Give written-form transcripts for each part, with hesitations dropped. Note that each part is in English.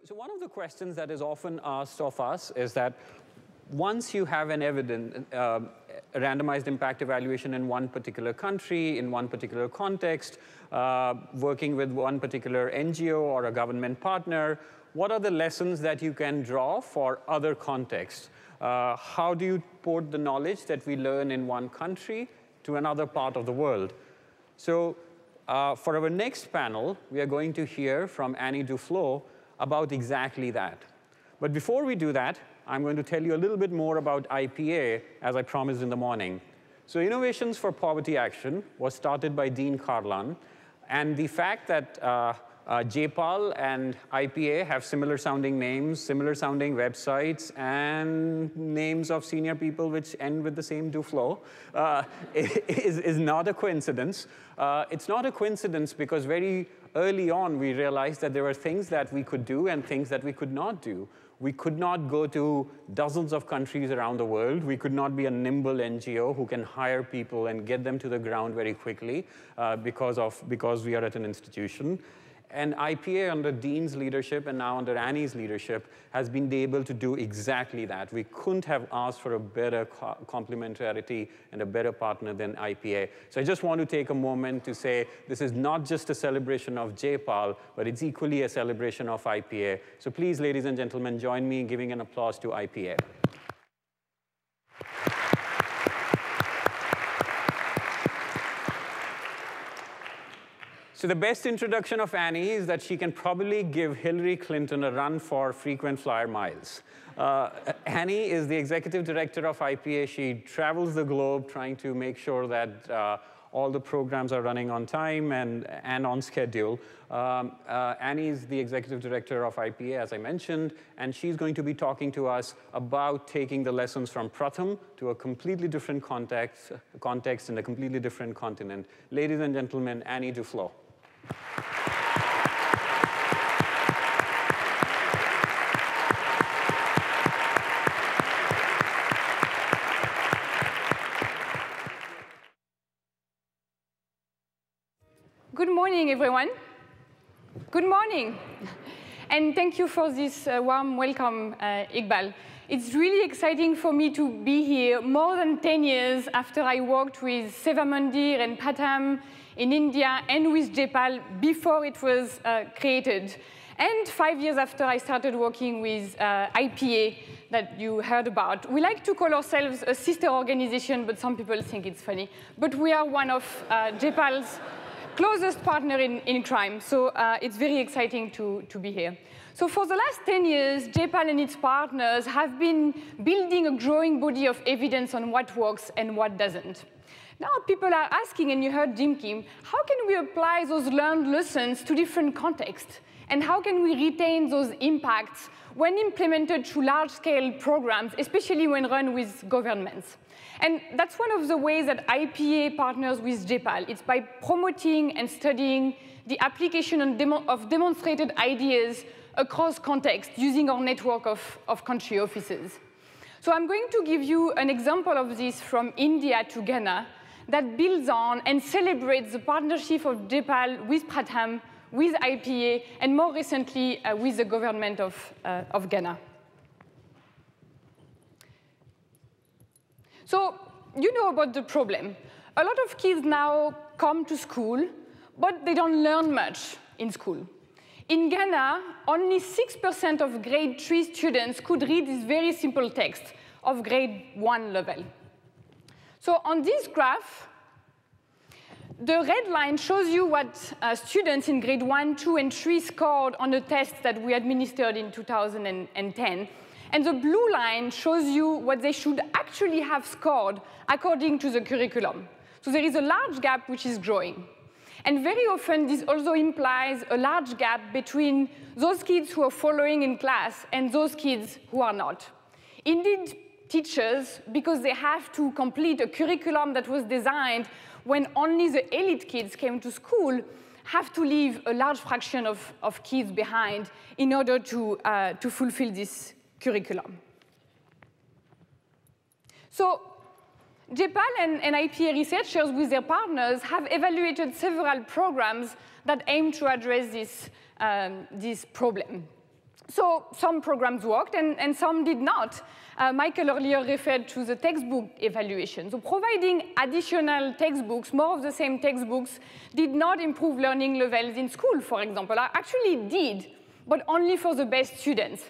So one of the questions that is often asked of us is that once you have an randomized impact evaluation in one particular country, in one particular context, working with one particular NGO or a government partner, what are the lessons that you can draw for other contexts? How do you port the knowledge that we learn in one country to another part of the world? So for our next panel, we are going to hear from Annie Duflo about exactly that. But before we do that, I'm going to tell you a little bit more about IPA, as I promised in the morning. So Innovations for Poverty Action was started by Dean Carlan. And the fact that JPAL and IPA have similar sounding names, similar sounding websites, and names of senior people which end with the same Duflo is not a coincidence. It's not a coincidence because very early on we realized that there were things that we could do and things that we could not do. We could not go to dozens of countries around the world. We could not be a nimble NGO who can hire people and get them to the ground very quickly because we are at an institution. And IPA, under Dean's leadership and now under Annie's leadership, has been able to do exactly that. We couldn't have asked for a better complementarity and a better partner than IPA. So I just want to take a moment to say this is not just a celebration of JPAL, but it's equally a celebration of IPA. So please, ladies and gentlemen, join me in giving an applause to IPA. So the best introduction of Annie is that she can probably give Hillary Clinton a run for frequent flyer miles. Annie is the executive director of IPA. She travels the globe trying to make sure that all the programs are running on time and on schedule. Annie is the executive director of IPA, as I mentioned, and she's going to be talking to us about taking the lessons from Pratham to a completely different context in a completely different continent. Ladies and gentlemen, Annie Duflo. Good morning, everyone. Good morning. And thank you for this warm welcome, Iqbal. It's really exciting for me to be here more than 10 years after I worked with Seva Mandir and Pratham in India and with JPAL before it was created. And 5 years after I started working with IPA that you heard about. We like to call ourselves a sister organization, but some people think it's funny. But we are one of JPAL's closest partner in crime, so it's very exciting to be here. So for the last 10 years, JPAL and its partners have been building a growing body of evidence on what works and what doesn't. Now people are asking, and you heard Jim Kim, how can we apply those learned lessons to different contexts? And how can we retain those impacts when implemented through large-scale programs, especially when run with governments? And that's one of the ways that IPA partners with JPAL. It's by promoting and studying the application of demonstrated ideas across contexts using our network of country offices. So I'm going to give you an example of this from India to Ghana that builds on and celebrates the partnership of JPAL with Pratham, with IPA, and more recently with the government of Ghana. So you know about the problem. A lot of kids now come to school, but they don't learn much in school. In Ghana, only 6% of grade 3 students could read this very simple text of grade 1 level. So on this graph, the red line shows you what students in grade 1, 2, and 3 scored on a test that we administered in 2010. And the blue line shows you what they should actually have scored according to the curriculum. So there is a large gap which is growing. And very often, this also implies a large gap between those kids who are following in class and those kids who are not. Indeed, teachers, because they have to complete a curriculum that was designed when only the elite kids came to school, have to leave a large fraction of kids behind in order to fulfill this curriculum. So JPAL and IPA researchers with their partners have evaluated several programs that aim to address this problem. So some programs worked and some did not. Michael earlier referred to the textbook evaluation. So providing additional textbooks, more of the same textbooks, did not improve learning levels in school, for example. Actually, it did, but only for the best students.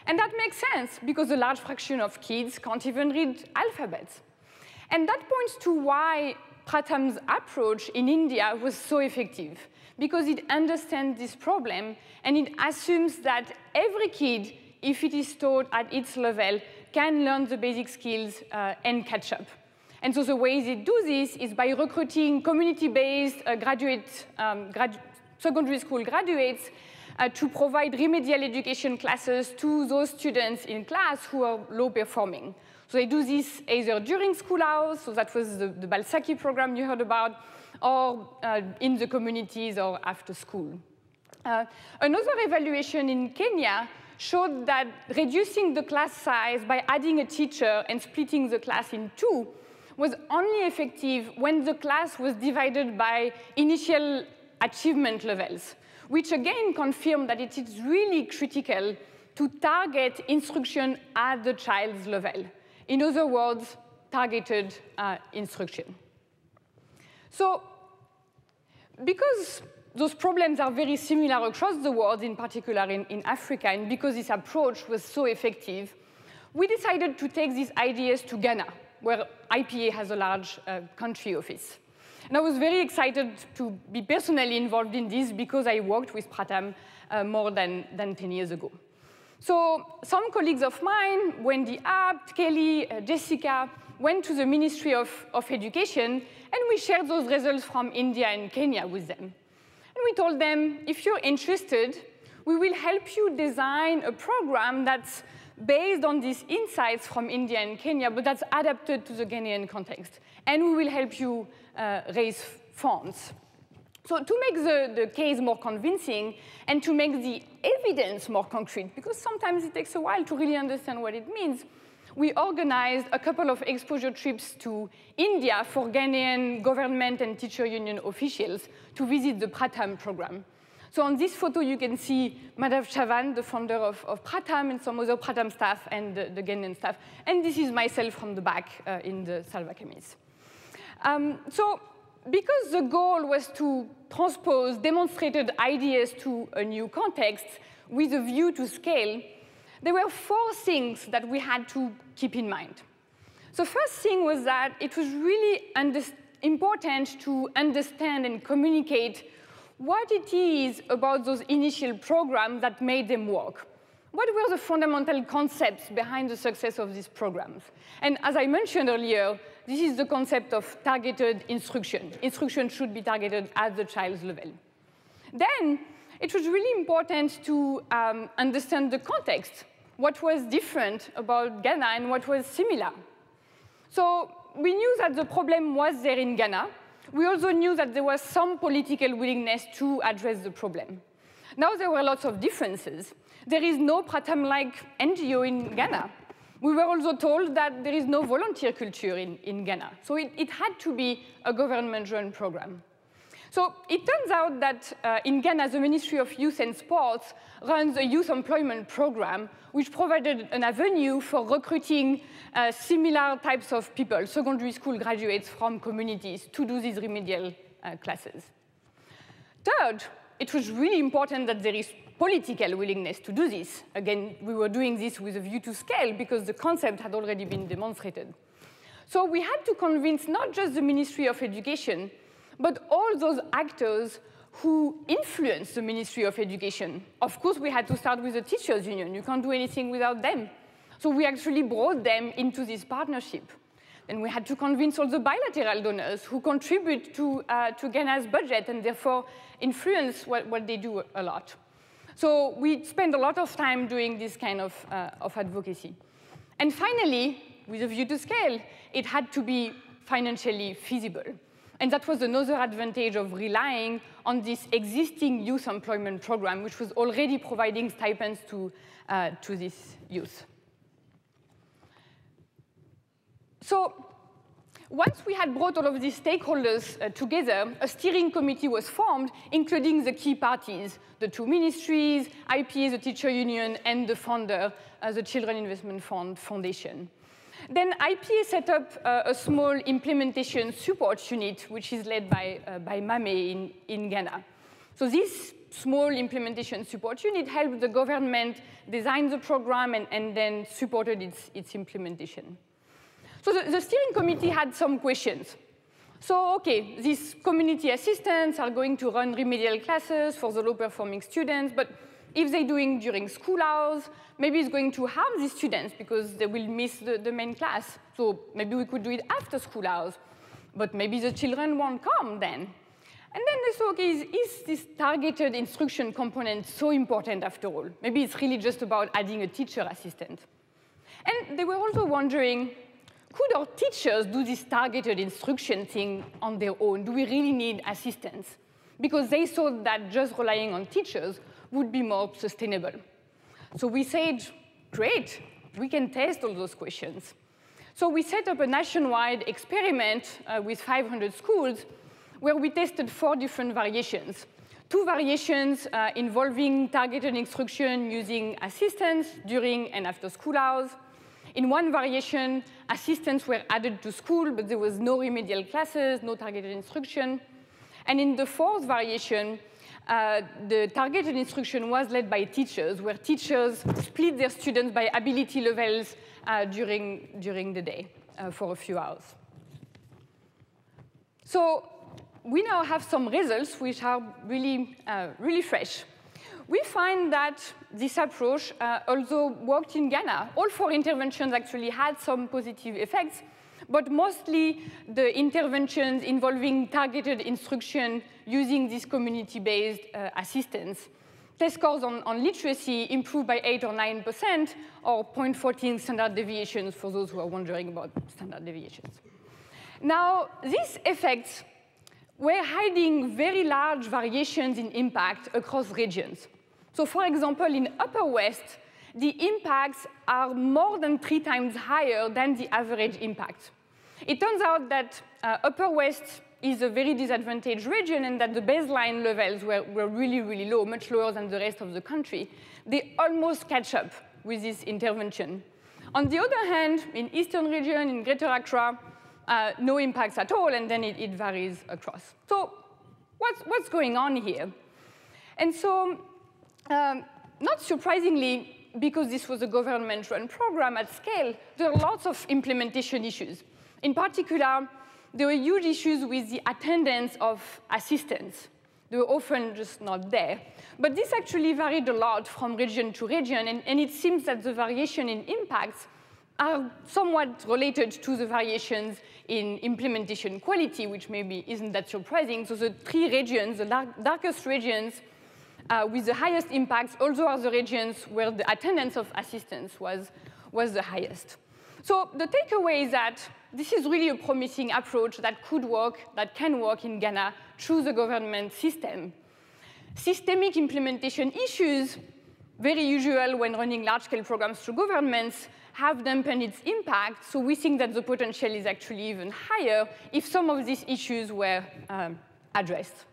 And that makes sense, because a large fraction of kids can't even read alphabets. And that points to why Pratham's approach in India was so effective, because it understands this problem, and it assumes that every kid, if it is taught at its level, can learn the basic skills and catch up. And so the ways it do this is by recruiting community-based secondary school graduates to provide remedial education classes to those students in class who are low performing. So they do this either during school hours, so that was the Balsaki program you heard about, or in the communities or after school. Another evaluation in Kenya showed that reducing the class size by adding a teacher and splitting the class in two was only effective when the class was divided by initial achievement levels, which again confirmed that it is really critical to target instruction at the child's level. In other words, targeted instruction. So because those problems are very similar across the world, in particular in Africa, and because this approach was so effective, we decided to take these ideas to Ghana, where IPA has a large country office. And I was very excited to be personally involved in this because I worked with Pratham more than 10 years ago. So some colleagues of mine, Wendy Abt, Kelly, Jessica, went to the Ministry of Education, and we shared those results from India and Kenya with them. And we told them, if you're interested, we will help you design a program that's based on these insights from India and Kenya, but that's adapted to the Ghanaian context. And we will help you raise funds. So to make the case more convincing and to make the evidence more concrete, because sometimes it takes a while to really understand what it means, we organized a couple of exposure trips to India for Ghanaian government and teacher union officials to visit the Pratham program. So on this photo, you can see Madhav Chavan, the founder of Pratham, and some other Pratham staff and the Ghanaian staff. And this is myself from the back in the Salva Camis. So because the goal was to transpose demonstrated ideas to a new context with a view to scale, there were 4 things that we had to keep in mind. The first thing was that it was really important to understand and communicate what it is about those initial programs that made them work. What were the fundamental concepts behind the success of these programs? And as I mentioned earlier, this is the concept of targeted instruction. Instruction should be targeted at the child's level. Then, it was really important to understand the context, what was different about Ghana and what was similar. So we knew that the problem was there in Ghana. We also knew that there was some political willingness to address the problem. Now there were lots of differences. There is no Pratham-like NGO in Ghana. We were also told that there is no volunteer culture in Ghana. So it had to be a government-run program. So it turns out that in Ghana, the Ministry of Youth and Sports runs a youth employment program which provided an avenue for recruiting similar types of people, secondary school graduates from communities, to do these remedial classes. Third, it was really important that there is political willingness to do this. Again, we were doing this with a view to scale because the concept had already been demonstrated. So we had to convince not just the Ministry of Education, but all those actors who influence the Ministry of Education. Of course, we had to start with the teachers' union. You can't do anything without them. So we actually brought them into this partnership. And we had to convince all the bilateral donors who contribute to Ghana's budget and therefore influence what they do a lot. So we spent a lot of time doing this kind of advocacy. And finally, with a view to scale, it had to be financially feasible. And that was another advantage of relying on this existing youth employment program, which was already providing stipends to this youth. So Once we had brought all of these stakeholders together, a steering committee was formed, including the key parties, the 2 ministries, IPA, the teacher union, and the founder, the Children Investment Foundation. Then IPA set up a small implementation support unit, which is led by Mame in Ghana. So this small implementation support unit helped the government design the program and then supported its implementation. So the steering committee had some questions. So, okay, these community assistants are going to run remedial classes for the low-performing students, but if they're doing during school hours, maybe it's going to harm the students because they will miss the main class. So maybe we could do it after school hours, but maybe the children won't come then. And then they thought, okay, is this targeted instruction component so important after all? Maybe it's really just about adding a teacher assistant. And they were also wondering, could our teachers do this targeted instruction thing on their own? Do we really need assistance? Because they thought that just relying on teachers would be more sustainable. So we said, great, we can test all those questions. So we set up a nationwide experiment with 500 schools where we tested 4 different variations. 2 variations involving targeted instruction using assistants during and after school hours. In 1 variation, assistants were added to school, but there was no remedial classes, no targeted instruction. And in the 4th variation, the targeted instruction was led by teachers, where teachers split their students by ability levels during the day for a few hours. So we now have some results which are really, really fresh. We find that this approach also worked in Ghana. All 4 interventions actually had some positive effects, but mostly the interventions involving targeted instruction using this community-based assistance. Test scores on literacy improved by 8 or 9%, or 0.14 standard deviations for those who are wondering about standard deviations. Now, these effects were hiding very large variations in impact across regions. So for example, in Upper West, the impacts are more than 3 times higher than the average impact. It turns out that Upper West is a very disadvantaged region and that the baseline levels were really, really low, much lower than the rest of the country. They almost catch up with this intervention. On the other hand, in Eastern region, in Greater Accra, no impacts at all, and then it varies across. So what's going on here? And so, not surprisingly, because this was a government-run program at scale, there are lots of implementation issues. In particular, there were huge issues with the attendance of assistants. They were often just not there. But this actually varied a lot from region to region, and it seems that the variation in impacts are somewhat related to the variations in implementation quality, which maybe isn't that surprising. So the 3 regions, the darkest regions with the highest impacts, also are the regions where the attendance of assistants was the highest. So the takeaway is that this is really a promising approach that could work, that can work in Ghana through the government system. Systemic implementation issues, very usual when running large-scale programs through governments, have dampened its impact, so we think that the potential is actually even higher if some of these issues were addressed.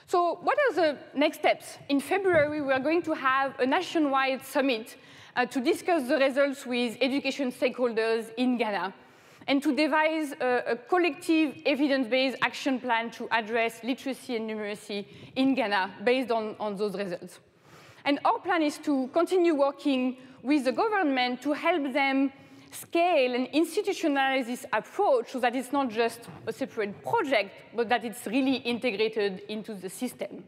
So what are the next steps? In February, we are going to have a nationwide summit to discuss the results with education stakeholders in Ghana and to devise a collective evidence-based action plan to address literacy and numeracy in Ghana based on those results. And our plan is to continue working with the government to help them scale and institutionalize this approach so that it's not just a separate project, but that it's really integrated into the system.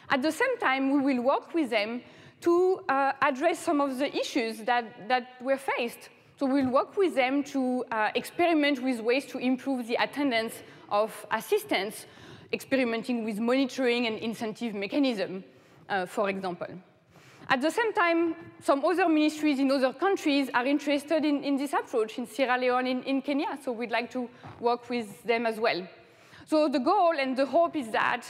At the same time, we will work with them to address some of the issues that were faced. So we'll work with them to experiment with ways to improve the attendance of assistants, experimenting with monitoring and incentive mechanism, for example. At the same time, some other ministries in other countries are interested in this approach, in Sierra Leone, in Kenya, so we'd like to work with them as well. So the goal and the hope is that,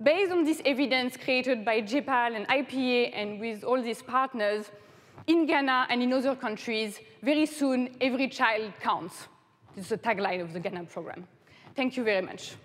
based on this evidence created by JPAL and IPA and with all these partners, in Ghana and in other countries, very soon, every child counts. This is the tagline of the Ghana program. Thank you very much.